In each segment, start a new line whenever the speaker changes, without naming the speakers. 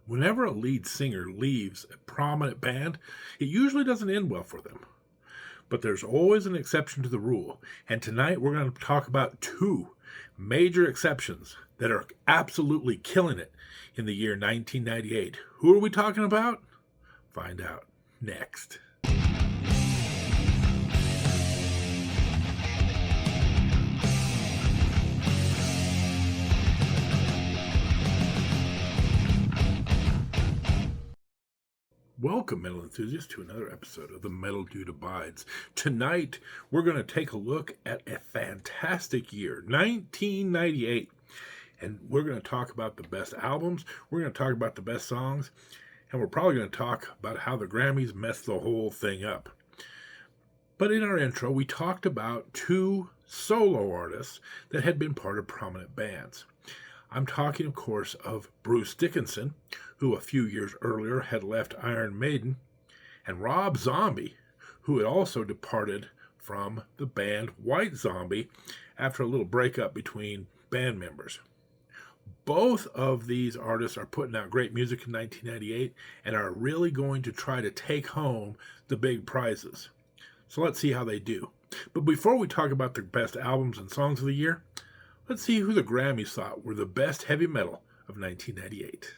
Whenever a lead singer leaves a prominent band, it usually doesn't end well for them. But there's always an exception to the rule. And tonight we're going to talk about two major exceptions that are absolutely killing it in the year 1998. Who are we talking about? Find out next. Welcome, metal enthusiasts, to another episode of The Metal Dude Abides. Tonight, we're going to take a look at a fantastic year, 1998. And we're going to talk about the best albums, we're going to talk about the best songs, and we're probably going to talk about how the Grammys messed the whole thing up. But in our intro, we talked about two solo artists that had been part of prominent bands. I'm talking, of course, of Bruce Dickinson, who a few years earlier had left Iron Maiden, and Rob Zombie, who had also departed from the band White Zombie after a little breakup between band members. Both of these artists are putting out great music in 1998 and are really going to try to take home the big prizes. So let's see how they do. But before we talk about the best albums and songs of the year, let's see who the Grammys thought were the best heavy metal of 1998.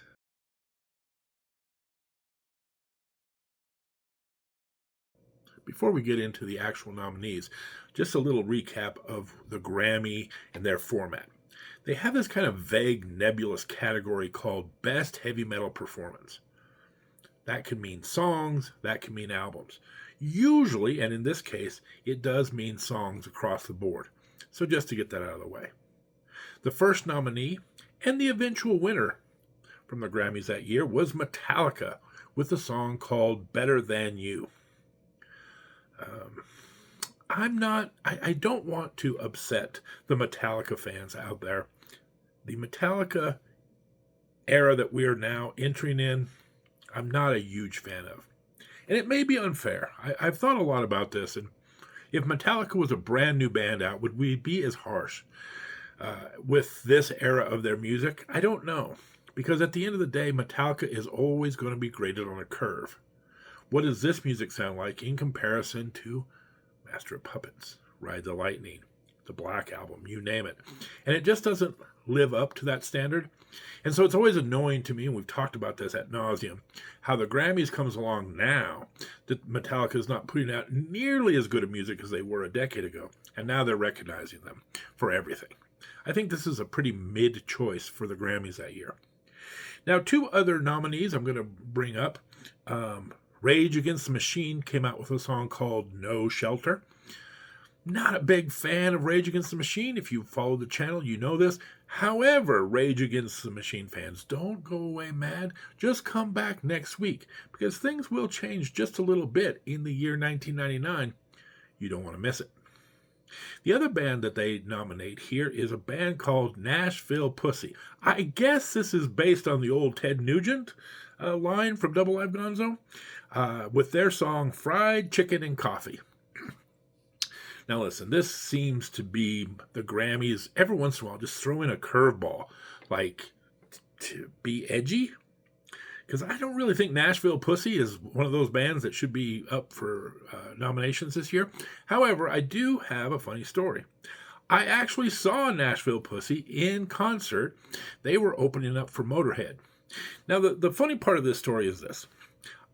Before we get into the actual nominees, just a little recap of the Grammy and their format. They have this kind of vague, nebulous category called Best Heavy Metal Performance. That could mean songs, that could mean albums. Usually, and in this case, it does mean songs across the board. So just to get that out of the way. The first nominee and the eventual winner from the Grammys that year was Metallica with a song called Better Than You. I don't want to upset the Metallica fans out there. The Metallica era that we are now entering in, I'm not a huge fan of. And it may be unfair. I've thought a lot about this, and if Metallica was a brand new band out, would we be as harsh with this era of their music? I don't know. Because at the end of the day, Metallica is always going to be graded on a curve. What does this music sound like in comparison to Master of Puppets, Ride the Lightning, the Black Album, you name it? And it just doesn't live up to that standard. And so it's always annoying to me, and we've talked about this ad nauseum, how the Grammys comes along now that Metallica is not putting out nearly as good of music as they were a decade ago. And now they're recognizing them for everything. I think this is a pretty mid choice for the Grammys that year. Now, two other nominees I'm going to bring up. Rage Against the Machine came out with a song called No Shelter. Not a big fan of Rage Against the Machine. If you follow the channel, you know this. However, Rage Against the Machine fans, don't go away mad. Just come back next week, because things will change just a little bit in the year 1999. You don't want to miss it. The other band that they nominate here is a band called Nashville Pussy. I guess this is based on the old Ted Nugent line from Double Live Gonzo with their song Fried Chicken and Coffee. Now listen, this seems to be the Grammys every once in a while just throw in a curveball, like to be edgy. Because I don't really think Nashville Pussy is one of those bands that should be up for nominations this year. However, I do have a funny story. I actually saw Nashville Pussy in concert. They were opening up for Motorhead. Now, the funny part of this story is this.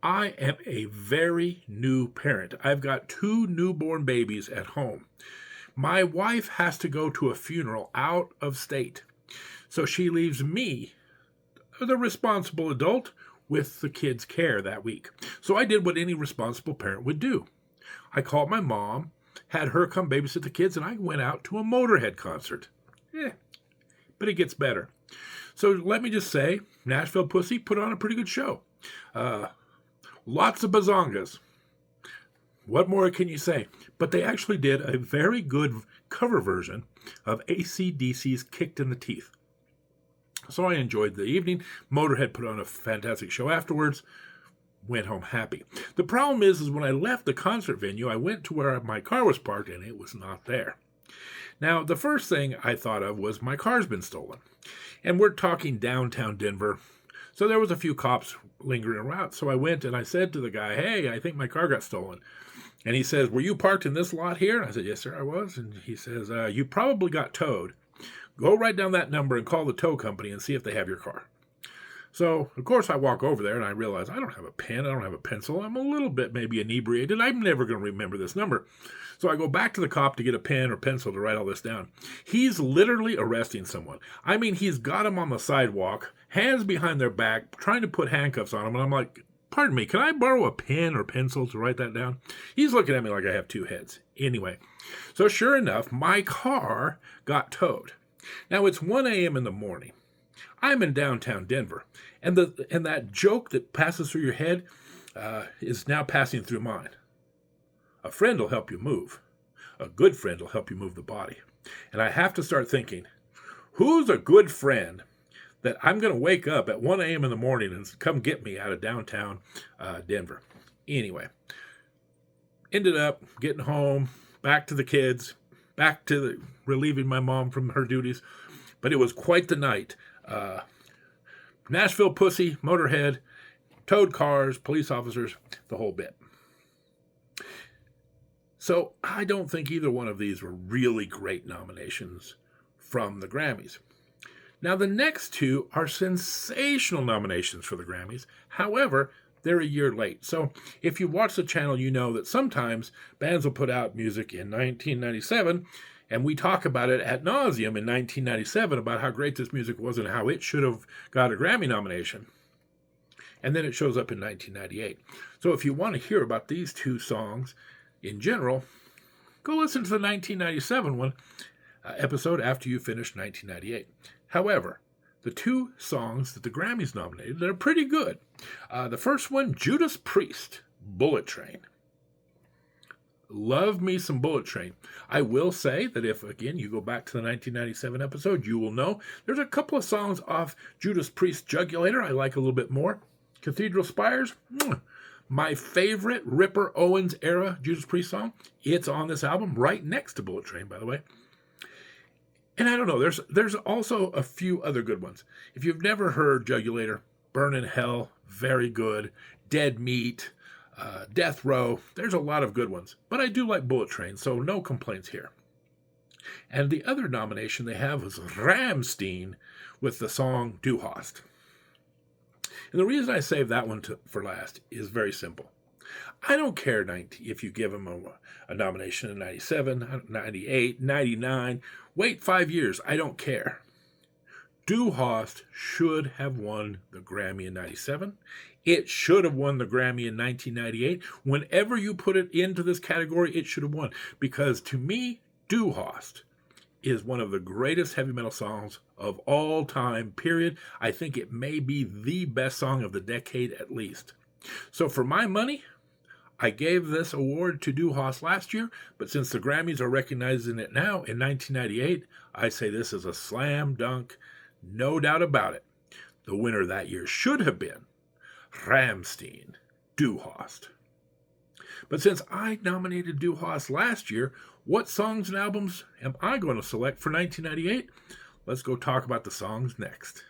I am a very new parent. I've got two newborn babies at home. My wife has to go to a funeral out of state. So she leaves me, the responsible adult, with the kids' care that week. So I did what any responsible parent would do. I called my mom, had her come babysit the kids, and I went out to a Motorhead concert. But it gets better. So let me just say, Nashville Pussy put on a pretty good show. Lots of bazongas. What more can you say? But they actually did a very good cover version of AC/DC's Kicked in the Teeth. So I enjoyed the evening. Motorhead put on a fantastic show afterwards. Went home happy. The problem is when I left the concert venue, I went to where my car was parked and it was not there. Now, the first thing I thought of was my car's been stolen. And we're talking downtown Denver. So there was a few cops lingering around. So I went and I said to the guy, hey, I think my car got stolen. And he says, were you parked in this lot here? And I said, yes, sir, I was. And he says, you probably got towed. Go write down that number and call the tow company and see if they have your car. So, of course, I walk over there and I realize I don't have a pen, I don't have a pencil. I'm a little bit maybe inebriated. I'm never going to remember this number. So I go back to the cop to get a pen or pencil to write all this down. He's literally arresting someone. I mean, he's got him on the sidewalk, hands behind their back, trying to put handcuffs on him. And I'm like, pardon me, can I borrow a pen or pencil to write that down? He's looking at me like I have two heads. Anyway, so sure enough, my car got towed. Now, it's 1 a.m. in the morning. I'm in downtown Denver, and that joke that passes through your head is now passing through mine. A friend will help you move. A good friend will help you move the body. And I have to start thinking, who's a good friend that I'm going to wake up at 1 a.m. in the morning and come get me out of downtown Denver? Anyway, ended up getting home, back to the kids, back to relieving my mom from her duties. But it was quite the night. Nashville pussy, Motorhead, towed cars, police officers, the whole bit. So I don't think either one of these were really great nominations from the Grammys. Now the next two are sensational nominations for the Grammys. However, they're a year late. So if you watch the channel, you know that sometimes bands will put out music in 1997, and we talk about it ad nauseum in 1997 about how great this music was and how it should have got a Grammy nomination. And then it shows up in 1998. So if you want to hear about these two songs in general, go listen to the 1997 one episode after you finish 1998. However, the two songs that the Grammys nominated, they're pretty good. The first one, Judas Priest, Bullet Train. Love me some Bullet Train. I will say that if, again, you go back to the 1997 episode, you will know there's a couple of songs off Judas Priest's Jugulator I like a little bit more. Cathedral Spires, my favorite Ripper Owens era Judas Priest song. It's on this album, right next to Bullet Train, by the way. And I don't know, there's also a few other good ones. If you've never heard Jugulator, Burn in Hell, very good. Dead Meat, Death Row, there's a lot of good ones. But I do like Bullet Train, so no complaints here. And the other nomination they have was Rammstein with the song Du Hast. And the reason I saved that one for last is very simple. I don't care if you give them a nomination in 97, 98, 99. Wait 5 years. I don't care. Du Hast should have won the Grammy in 97. It should have won the Grammy in 1998. Whenever you put it into this category, it should have won. Because to me, Du Hast is one of the greatest heavy metal songs of all time, period. I think it may be the best song of the decade at least. So for my money, I gave this award to Du Hast last year, but since the Grammys are recognizing it now in 1998, I say this is a slam dunk, no doubt about it. The winner that year should have been Rammstein, Du Hast. But since I nominated Du Hast last year, what songs and albums am I going to select for 1998? Let's go talk about the songs next.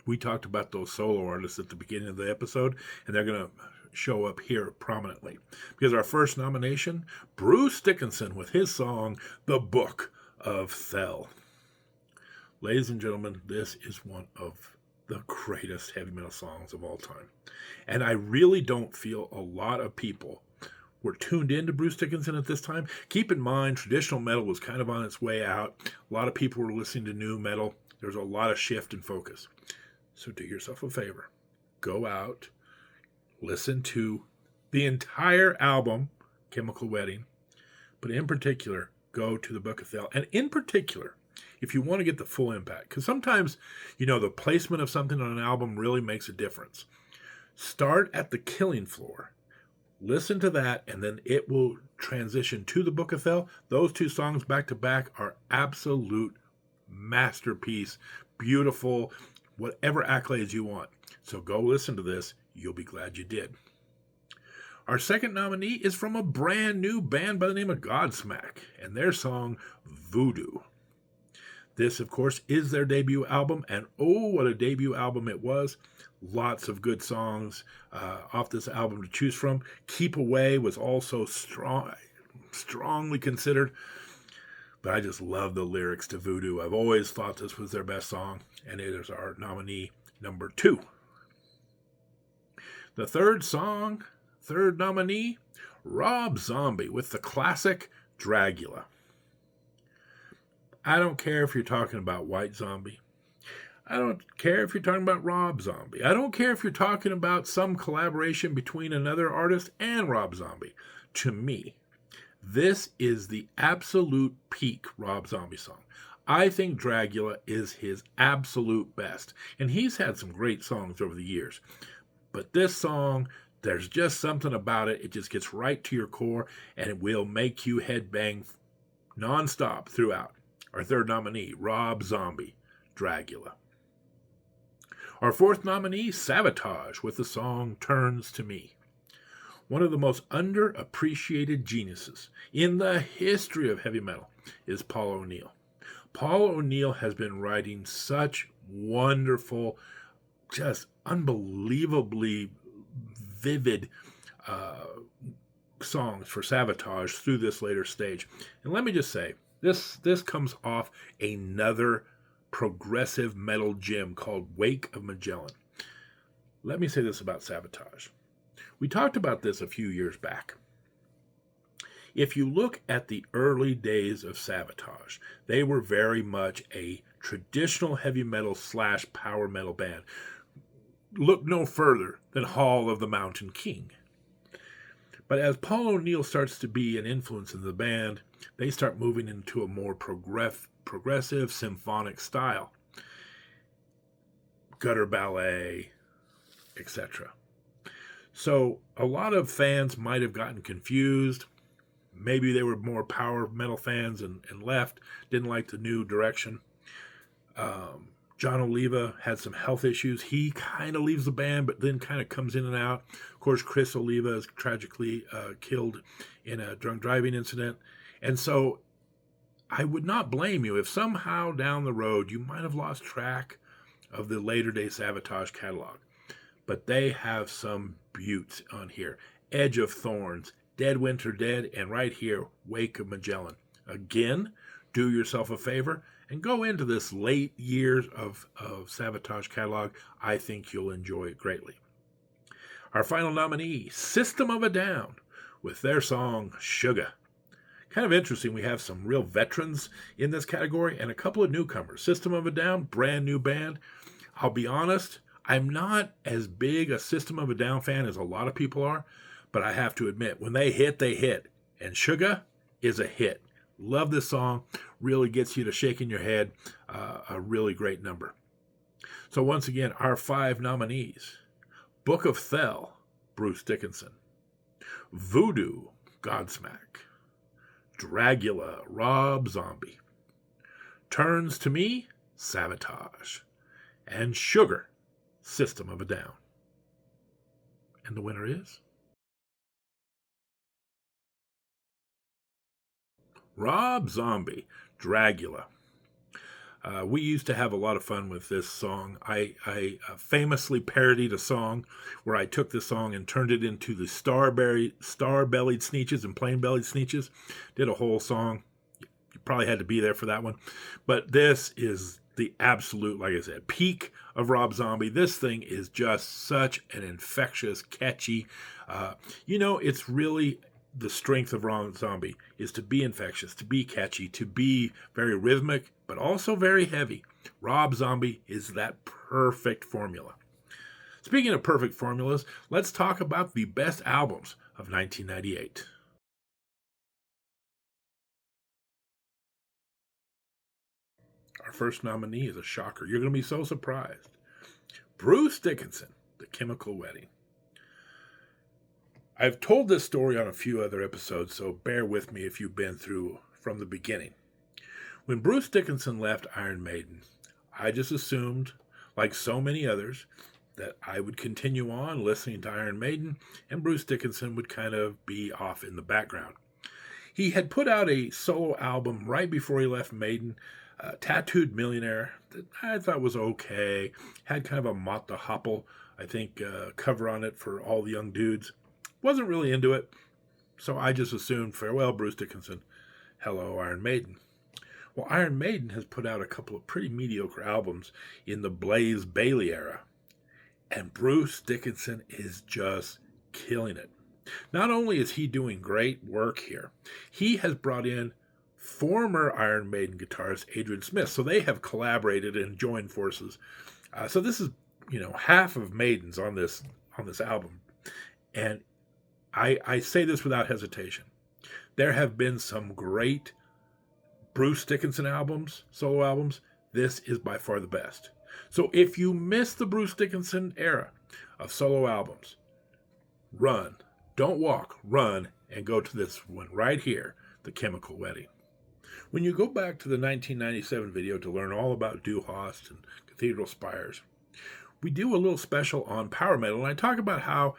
We talked about those solo artists at the beginning of the episode, and they're going to show up here prominently. Because our first nomination, Bruce Dickinson with his song, The Book of Thel. Ladies and gentlemen, this is one of the greatest heavy metal songs of all time. And I really don't feel a lot of people were tuned into Bruce Dickinson at this time. Keep in mind, traditional metal was kind of on its way out. A lot of people were listening to new metal. There was a lot of shift in focus. So do yourself a favor. Go out, listen to the entire album, Chemical Wedding, but in particular, go to the Book of Thel. And in particular, if you want to get the full impact, because sometimes, the placement of something on an album really makes a difference. Start at the Killing Floor. Listen to that, and then it will transition to the Book of Thel. Those two songs back to back are absolute masterpiece, beautiful, whatever accolades you want. So go listen to this. You'll be glad you did. Our second nominee is from a brand new band by the name of Godsmack and their song Voodoo. This, of course, is their debut album, and oh, what a debut album it was. Lots of good songs off this album to choose from. Keep Away was also strongly considered, but I just love the lyrics to Voodoo. I've always thought this was their best song, and it is our nominee number 2. The third nominee, Rob Zombie with the classic Dragula. I don't care if you're talking about White Zombie. I don't care if you're talking about Rob Zombie. I don't care if you're talking about some collaboration between another artist and Rob Zombie. To me, this is the absolute peak Rob Zombie song. I think Dragula is his absolute best. And he's had some great songs over the years. But this song, there's just something about it. It just gets right to your core, and it will make you headbang nonstop throughout. Our third nominee, Rob Zombie, Dragula. Our fourth nominee, Sabotage, with the song Turns to Me. One of the most underappreciated geniuses in the history of heavy metal is Paul O'Neill. Paul O'Neill has been writing such wonderful, just unbelievably vivid songs for Sabotage through this later stage. And let me just say, this comes off another progressive metal gem called Wake of Magellan. Let me say this about Sabotage. We talked about this a few years back. If you look at the early days of Sabotage, they were very much a traditional heavy metal / power metal band. Look no further than Hall of the Mountain King. But as Paul O'Neill starts to be an influence in the band, they start moving into a more progressive symphonic style. Gutter ballet, etc. So a lot of fans might have gotten confused. Maybe they were more power metal fans and left, didn't like the new direction. John Oliva had some health issues. He kind of leaves the band, but then kind of comes in and out. Of course, Chris Oliva is tragically killed in a drunk driving incident. And so I would not blame you if somehow down the road you might have lost track of the later day Sabotage catalog. But they have some buttes on here. Edge of Thorns, Dead Winter Dead, and right here, Wake of Magellan. Again, do yourself a favor and go into this late years of Sabotage catalog. I think you'll enjoy it greatly. Our final nominee, System of a Down, with their song Sugar. Kind of interesting, we have some real veterans in this category and a couple of newcomers. System of a Down, brand new band. I'll be honest, I'm not as big a System of a Down fan as a lot of people are, but I have to admit, when they hit, they hit. And Sugar is a hit. Love this song. Really gets you to shaking your head. A really great number. So once again, our 5 nominees. Book of Thel, Bruce Dickinson. Voodoo, Godsmack. Dragula, Rob Zombie. Turns to Me, Sabotage. And Sugar, System of a Down. And the winner is Rob Zombie, Dragula. We used to have a lot of fun with this song. I famously parodied a song where I took the song and turned it into the Star-Bellied Sneetches and Plain-Bellied Sneetches. Did a whole song. You probably had to be there for that one. But this is the absolute, like I said, peak of Rob Zombie. This thing is just such an infectious, catchy. It's really the strength of Rob Zombie is to be infectious, to be catchy, to be very rhythmic, but also very heavy. Rob Zombie is that perfect formula. Speaking of perfect formulas, let's talk about the best albums of 1998. Our first nominee is a shocker. You're going to be so surprised. Bruce Dickinson, The Chemical Wedding. I've told this story on a few other episodes, so bear with me if you've been through from the beginning. When Bruce Dickinson left Iron Maiden, I just assumed, like so many others, that I would continue on listening to Iron Maiden and Bruce Dickinson would kind of be off in the background. He had put out a solo album right before he left Maiden Tattooed Millionaire that I thought was okay. Had kind of a Mott the Hopple, I think, cover on it for all the young dudes. Wasn't really into it, so I just assumed farewell, Bruce Dickinson. Hello, Iron Maiden. Well, Iron Maiden has put out a couple of pretty mediocre albums in the Blaze Bayley era, and Bruce Dickinson is just killing it. Not only is he doing great work here, he has brought in former Iron Maiden guitarist Adrian Smith, so they have collaborated and joined forces. So this is, half of Maiden's on this album, and I say this without hesitation. There have been some great Bruce Dickinson albums, solo albums. This is by far the best. So if you miss the Bruce Dickinson era of solo albums, run. Don't walk, run, and go to this one right here, The Chemical Wedding. When you go back to the 1997 video to learn all about Dewhurst and Cathedral Spires, we do a little special on power metal, and I talk about how,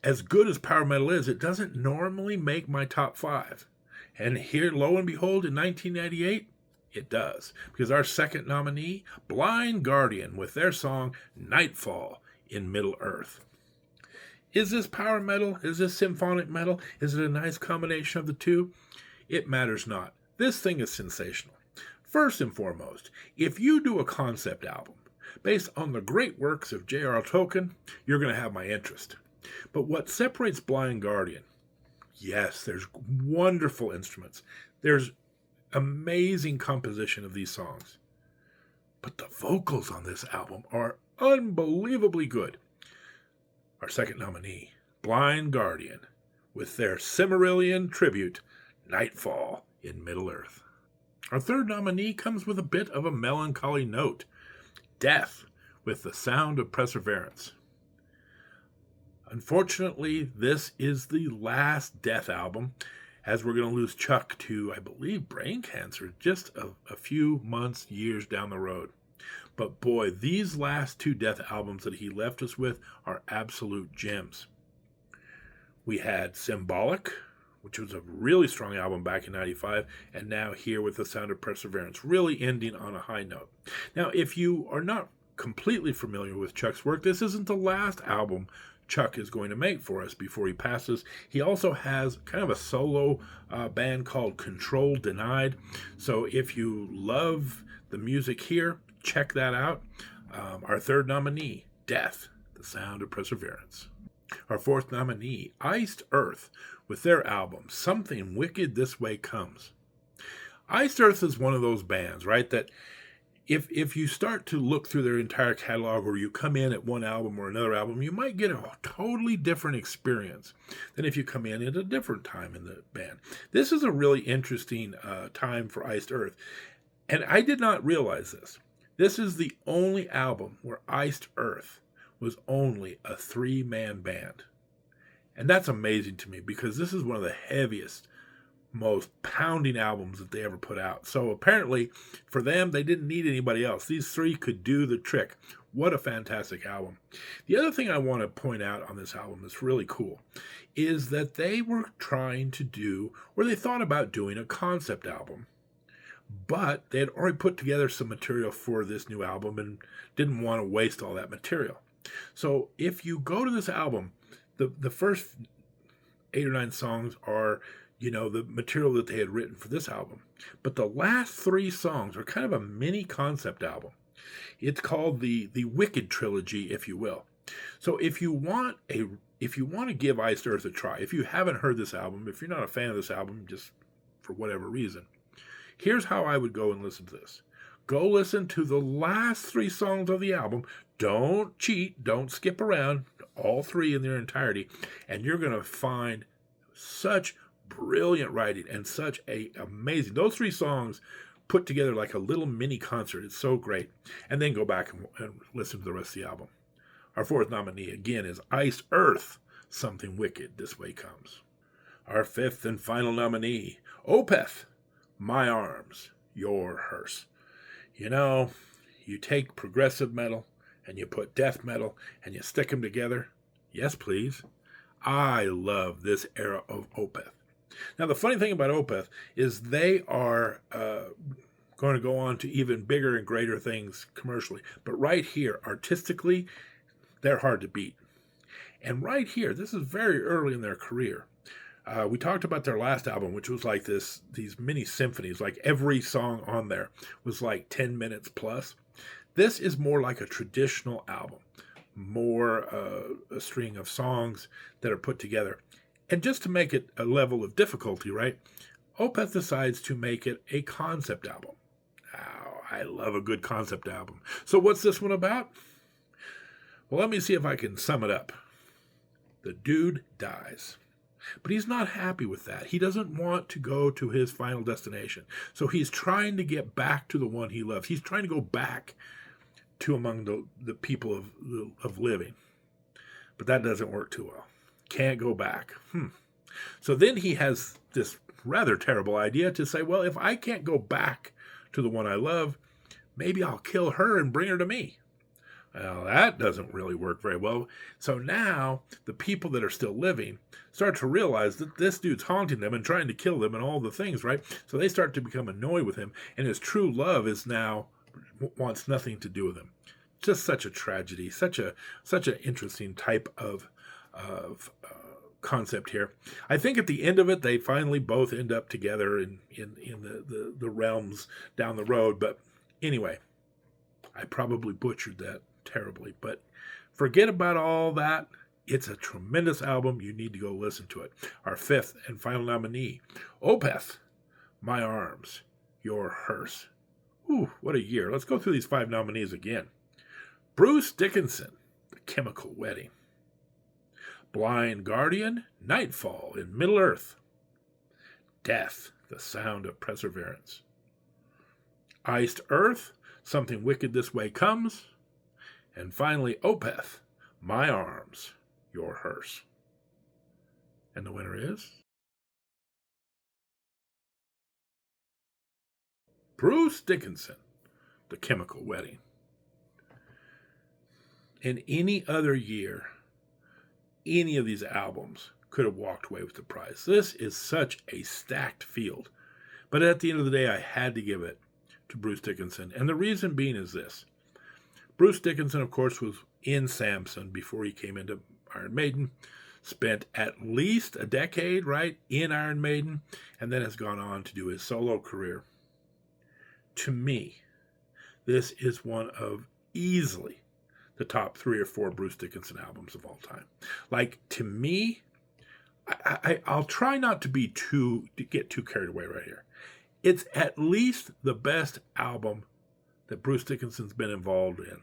as good as power metal is, it doesn't normally make my top 5. And here, lo and behold, in 1998, it does. Because our second nominee, Blind Guardian, with their song Nightfall in Middle Earth. Is this power metal? Is this symphonic metal? Is it a nice combination of the two? It matters not. This thing is sensational. First and foremost, if you do a concept album based on the great works of J.R.R. Tolkien, you're going to have my interest. But what separates Blind Guardian? Yes, there's wonderful instruments. There's amazing composition of these songs. But the vocals on this album are unbelievably good. Our second nominee, Blind Guardian, with their Cimmerillion tribute, Nightfall in Middle Earth. Our third nominee comes with a bit of a melancholy note, Death, with the Sound of Perseverance. Unfortunately, this is the last Death album, as we're going to lose Chuck to, I believe, brain cancer just a few months, years down the road. But boy, these last 2 Death albums that he left us with are absolute gems. We had Symbolic, which was a really strong album back in 95, and now here with The Sound of Perseverance, really ending on a high note. Now, if you are not completely familiar with Chuck's work, this isn't the last album Chuck is going to make for us before he passes. He also has kind of a solo band called Control Denied. So if you love the music here, check that out. Our third nominee, Death, The Sound of Perseverance. Our fourth nominee, Iced Earth, with their album, Something Wicked This Way Comes. Iced Earth is one of those bands, right, that if you start to look through their entire catalog, or you come in at one album or another album, you might get a totally different experience than if you come in at a different time in the band. This is a really interesting time for Iced Earth, and I did not realize this. This is the only album where Iced Earth was only a 3-man band. And that's amazing to me, because this is one of the heaviest, most pounding albums that they ever put out. So apparently, for them, they didn't need anybody else. These 3 could do the trick. What a fantastic album. The other thing I want to point out on this album that's really cool is that they were trying to do, or they thought about doing, a concept album. But they had already put together some material for this new album and didn't want to waste all that material. So if you go to this album, the first 8 or 9 songs are, the material that they had written for this album. But the last 3 songs are kind of a mini concept album. It's called the Wicked Trilogy, if you will. So if you want to give Iced Earth a try, if you haven't heard this album, if you're not a fan of this album, just for whatever reason, here's how I would go and listen to this. Go listen to the last 3 songs of the album. Don't cheat. Don't skip around. All 3 in their entirety. And you're going to find such brilliant writing and such a amazing. Those 3 songs put together like a little mini concert. It's so great. And then go back and listen to the rest of the album. Our fourth nominee, again, is Iced Earth, Something Wicked This Way Comes. Our fifth and final nominee, Opeth, My Arms, Your Hearse. You take progressive metal and you put death metal and you stick them together. Yes, please. I love this era of Opeth. Now, the funny thing about Opeth is they are going to go on to even bigger and greater things commercially. But right here, artistically, they're hard to beat. And right here, this is very early in their career. We talked about their last album, which was like these mini symphonies. Like every song on there was like 10 minutes plus. This is more like a traditional album, more a string of songs that are put together. And just to make it a level of difficulty, right, Opeth decides to make it a concept album. Oh, I love a good concept album. So what's this one about? Well, let me see if I can sum it up. The dude dies. But he's not happy with that. He doesn't want to go to his final destination. So he's trying to get back to the one he loves. He's trying to go back to among the people of living. But that doesn't work too well. Can't go back. So then he has this rather terrible idea to say, well, if I can't go back to the one I love, maybe I'll kill her and bring her to me. Well, that doesn't really work very well. So now the people that are still living start to realize that this dude's haunting them and trying to kill them and all the things, right? So they start to become annoyed with him, and his true love is now wants nothing to do with him. Just such a tragedy, such an interesting type of concept here. I think at the end of it, they finally both end up together in the realms down the road. But anyway, I probably butchered that terribly, but forget about all that. It's a tremendous album. You need to go listen to it. Our fifth and final nominee, Opeth, My Arms, Your Hearse. Ooh, what a year. Let's go through these 5 nominees again. Bruce Dickinson, The Chemical Wedding. Blind Guardian, Nightfall in Middle Earth. Death, The Sound of Perseverance. Iced Earth, Something Wicked This Way Comes. And finally, Opeth, My Arms, Your Hearse. And the winner is Bruce Dickinson, The Chemical Wedding. In any other year, any of these albums could have walked away with the prize. This is such a stacked field. But at the end of the day, I had to give it to Bruce Dickinson. And the reason being is this. Bruce Dickinson, of course, was in Samson before he came into Iron Maiden, spent at least a decade, right, in Iron Maiden, and then has gone on to do his solo career. To me, this is one of easily the top 3 or 4 Bruce Dickinson albums of all time. Like, to me, I'll try not to get too carried away right here. It's at least the best album that Bruce Dickinson's been involved in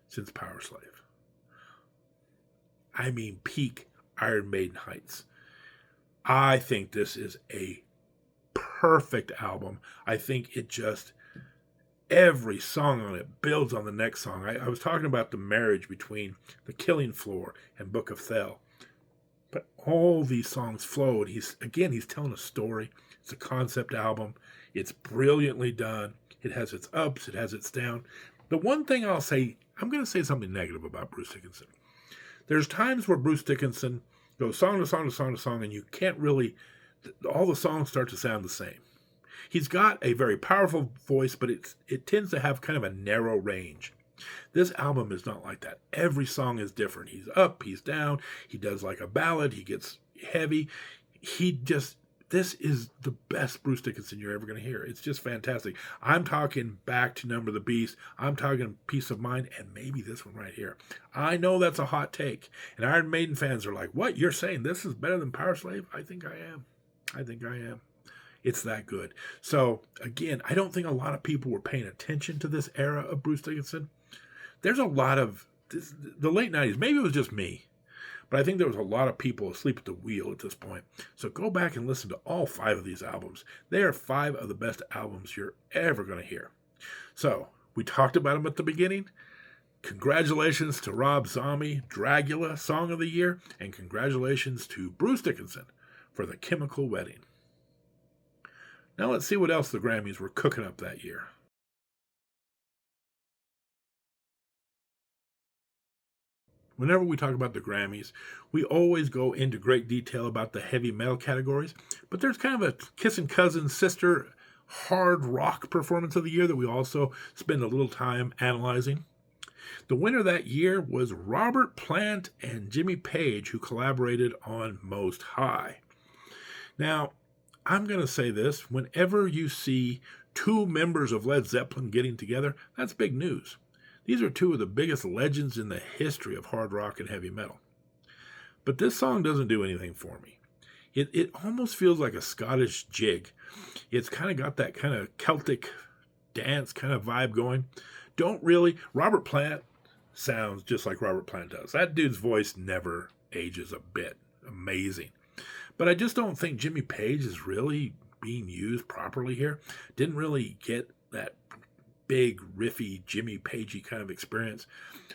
since Powerslave. I mean, peak Iron Maiden heights. I think this is a perfect album. I think it just, every song on it builds on the next song. I was talking about the marriage between The Killing Floor and Book of Thel. But all these songs flow, and he's telling a story. It's a concept album. It's brilliantly done. It has its ups, it has its downs. The one thing I'll say, I'm going to say something negative about Bruce Dickinson. There's times where Bruce Dickinson goes song to song to song to song, and you can't really, all the songs start to sound the same. He's got a very powerful voice, but it tends to have kind of a narrow range. This album is not like that. Every song is different. He's up, he's down, he does like a ballad, he gets heavy. This is the best Bruce Dickinson you're ever going to hear. It's just fantastic. I'm talking back to Number the Beast. I'm talking Peace of Mind, and maybe this one right here. I know that's a hot take, and Iron Maiden fans are like, what, you're saying this is better than Powerslave? I think I am. It's that good. So, again, I don't think a lot of people were paying attention to this era of Bruce Dickinson. There's a lot of, the late 90s, maybe it was just me, but I think there was a lot of people asleep at the wheel at this point. So go back and listen to all 5 of these albums. They are 5 of the best albums you're ever going to hear. So, we talked about them at the beginning. Congratulations to Rob Zombie, Dragula, Song of the Year, and congratulations to Bruce Dickinson for The Chemical Wedding. Now let's see what else the Grammys were cooking up that year. Whenever we talk about the Grammys, we always go into great detail about the heavy metal categories, but there's kind of a kissing cousin sister hard rock performance of the year that we also spend a little time analyzing. The winner that year was Robert Plant and Jimmy Page, who collaborated on Most High. Now, I'm going to say this. Whenever you see two members of Led Zeppelin getting together, that's big news. These are two of the biggest legends in the history of hard rock and heavy metal. But this song doesn't do anything for me. It almost feels like a Scottish jig. It's kind of got that kind of Celtic dance kind of vibe going. Robert Plant sounds just like Robert Plant does. That dude's voice never ages a bit. Amazing. But I just don't think Jimmy Page is really being used properly here. Didn't really get that big, riffy, Jimmy Pagey kind of experience.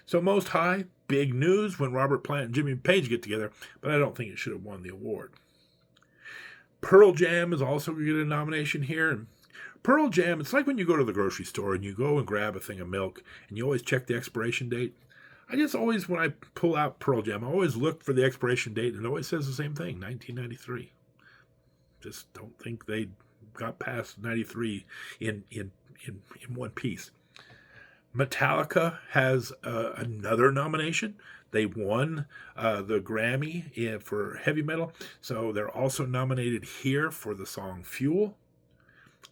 So Most High, big news when Robert Plant and Jimmy Page get together, but I don't think it should have won the award. Pearl Jam is also going to get a nomination here. And Pearl Jam, it's like when you go to the grocery store and you go and grab a thing of milk and you always check the expiration date. I just always, when I pull out Pearl Jam, I always look for the expiration date, and it always says the same thing, 1993. Just don't think they got past 93 in one piece. Metallica has another nomination. They won the Grammy for heavy metal, so they're also nominated here for the song Fuel.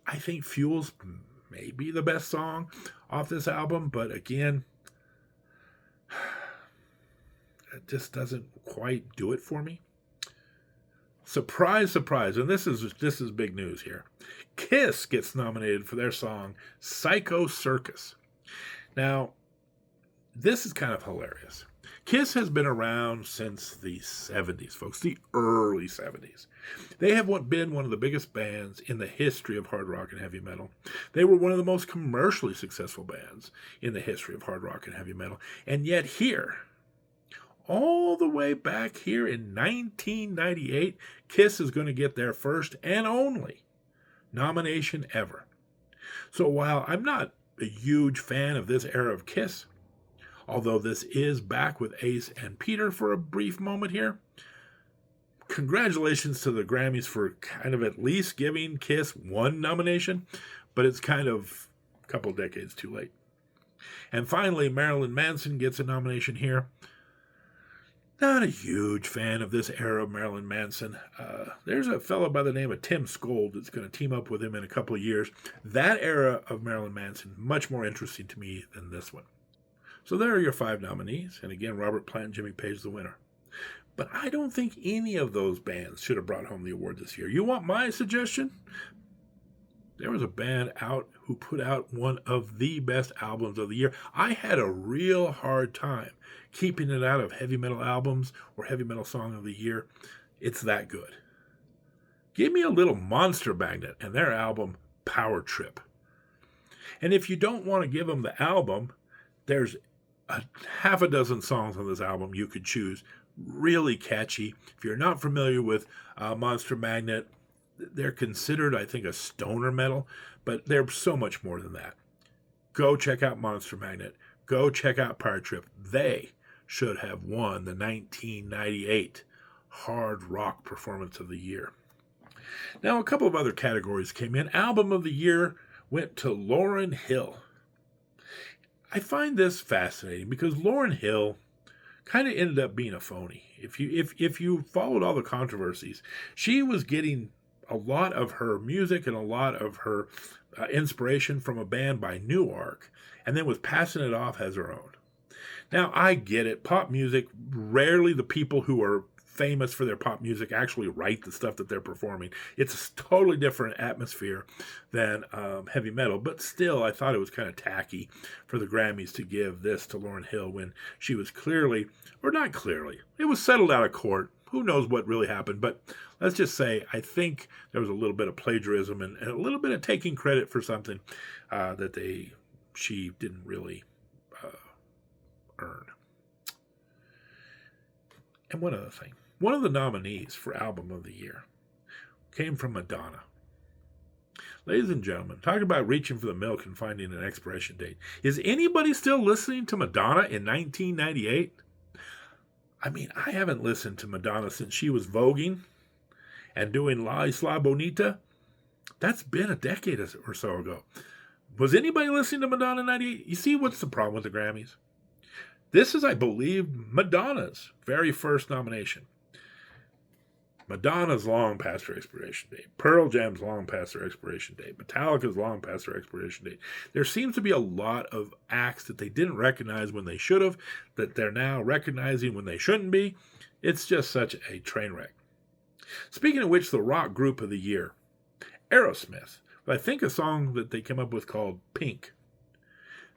I think Fuel's maybe the best song off this album, but again, it just doesn't quite do it for me. Surprise, surprise, and this is big news here. Kiss gets nominated for their song Psycho Circus. Now, this is kind of hilarious. Kiss has been around since the 70s, folks, the early 70s. They have been one of the biggest bands in the history of hard rock and heavy metal. They were one of the most commercially successful bands in the history of hard rock and heavy metal. And yet here, all the way back here in 1998, Kiss is going to get their first and only nomination ever. So while I'm not a huge fan of this era of Kiss, although this is back with Ace and Peter for a brief moment here, congratulations to the Grammys for kind of at least giving Kiss one nomination, but it's kind of a couple decades too late. And finally, Marilyn Manson gets a nomination here. Not a huge fan of this era of Marilyn Manson. There's a fellow by the name of Tim Skold that's going to team up with him in a couple of years. That era of Marilyn Manson, much more interesting to me than this one. So there are your 5 nominees. And again, Robert Plant and Jimmy Page the winner. But I don't think any of those bands should have brought home the award this year. You want my suggestion? There was a band out who put out one of the best albums of the year. I had a real hard time keeping it out of heavy metal albums or heavy metal song of the year. It's that good. Give me a little Monster Magnet and their album Power Trip. And if you don't want to give them the album, there's half a dozen songs on this album you could choose. Really catchy. If you're not familiar with Monster Magnet, they're considered, I think, a stoner metal, but they're so much more than that. Go check out Monster Magnet. Go check out Power Trip. They should have won the 1998 Hard Rock Performance of the Year. Now, a couple of other categories came in. Album of the Year went to Lauryn Hill. I find this fascinating because Lauryn Hill kind of ended up being a phony. If you followed all the controversies, she was getting a lot of her music and a lot of her inspiration from a band by Newark, and then was passing it off as her own. Now, I get it. Pop music, rarely the people who are famous for their pop music actually write the stuff that they're performing. It's a totally different atmosphere than heavy metal, but still, I thought it was kind of tacky for the Grammys to give this to Lauryn Hill when she was clearly, or not clearly, it was settled out of court. Who knows what really happened, but let's just say I think there was a little bit of plagiarism and a little bit of taking credit for something that she didn't really earn. And one other thing. One of the nominees for Album of the Year came from Madonna. Ladies and gentlemen, talk about reaching for the milk and finding an expiration date. Is anybody still listening to Madonna in 1998? I mean, I haven't listened to Madonna since she was voguing and doing La Isla Bonita. That's been a decade or so ago. Was anybody listening to Madonna 98? You see what's the problem with the Grammys? This is, I believe, Madonna's very first nomination. Madonna's long past her expiration date. Pearl Jam's long past their expiration date. Metallica's long past their expiration date. There seems to be a lot of acts that they didn't recognize when they should have, that they're now recognizing when they shouldn't be. It's just such a train wreck. Speaking of which, the rock group of the year, Aerosmith. I think a song that they came up with called Pink.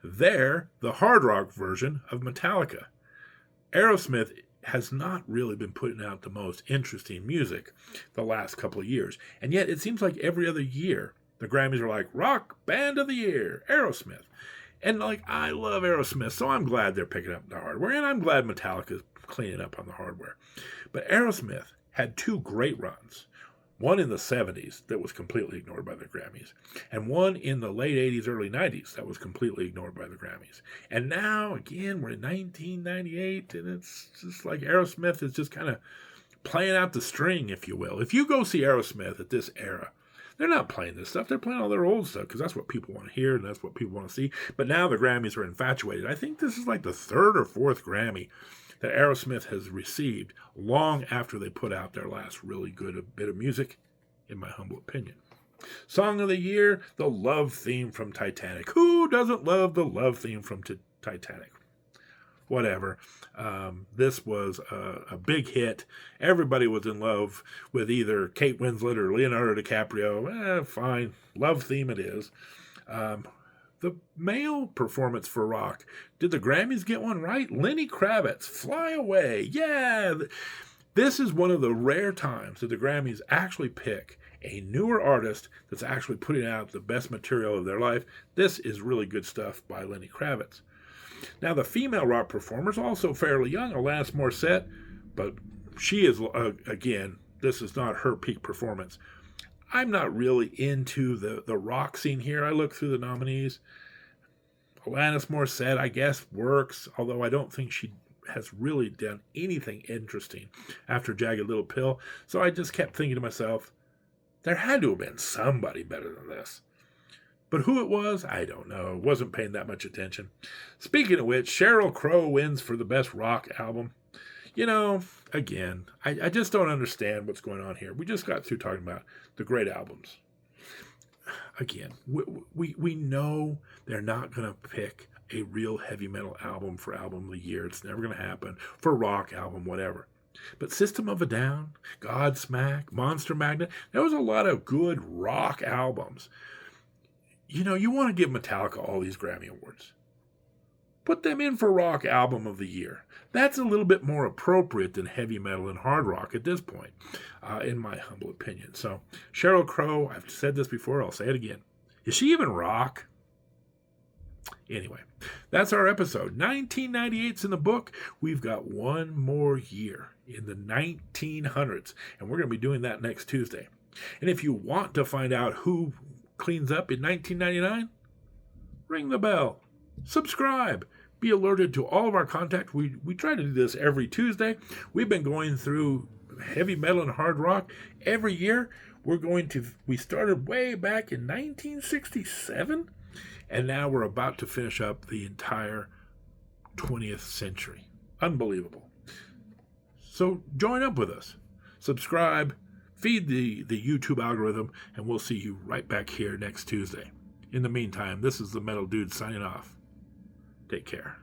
They're the hard rock version of Metallica. Aerosmith has not really been putting out the most interesting music the last couple of years. And yet it seems like every other year, the Grammys are like, Rock Band of the Year, Aerosmith. And like, I love Aerosmith, so I'm glad they're picking up the hardware. And I'm glad Metallica's cleaning up on the hardware. But Aerosmith had two great runs. One in the 70s that was completely ignored by the Grammys, and one in the late 80s, early 90s that was completely ignored by the Grammys. And now, again, we're in 1998, and it's just like Aerosmith is just kind of playing out the string, if you will. If you go see Aerosmith at this era, they're not playing this stuff. They're playing all their old stuff because that's what people want to hear and that's what people want to see. But now the Grammys are infatuated. I think this is like the third or fourth Grammy that Aerosmith has received long after they put out their last really good bit of music, in my humble opinion. Song of the year, the love theme from Titanic. Who doesn't love the love theme from Titanic? Whatever. This was a big hit. Everybody was in love with either Kate Winslet or Leonardo DiCaprio. Fine. Love theme it is. The male performance for rock. Did the Grammys get one right? Lenny Kravitz, Fly Away. Yeah. This is one of the rare times that the Grammys actually pick a newer artist that's actually putting out the best material of their life. This is really good stuff by Lenny Kravitz. Now, the female rock performer is also fairly young, Alanis Morissette, but she is, again, this is not her peak performance. I'm not really into the rock scene here. I look through the nominees. Alanis Morissette, I guess, works, although I don't think she has really done anything interesting after Jagged Little Pill. So I just kept thinking to myself, there had to have been somebody better than this. But who it was, I don't know. Wasn't paying that much attention. Speaking of which, Sheryl Crow wins for the best rock album. You know, again, I just don't understand what's going on here. We just got through talking about the great albums. Again, we know they're not going to pick a real heavy metal album for album of the year. It's never going to happen. For rock album, whatever. But System of a Down, Godsmack, Monster Magnet, there was a lot of good rock albums. You know, you want to give Metallica all these Grammy Awards. Put them in for rock album of the year. That's a little bit more appropriate than heavy metal and hard rock at this point, in my humble opinion. So, Sheryl Crow, I've said this before, I'll say it again. Is she even rock? Anyway, that's our episode. 1998's in the book. We've got one more year in the 1900s, and we're going to be doing that next Tuesday. And if you want to find out who cleans up in 1999, ring the bell. Subscribe. Be alerted to all of our content. We try to do this every Tuesday. We've been going through heavy metal and hard rock every year. We started way back in 1967, and now we're about to finish up the entire 20th century. Unbelievable. So join up with us. Subscribe. Feed the YouTube algorithm, and we'll see you right back here next Tuesday. In the meantime, this is the Metal Dude signing off. Take care.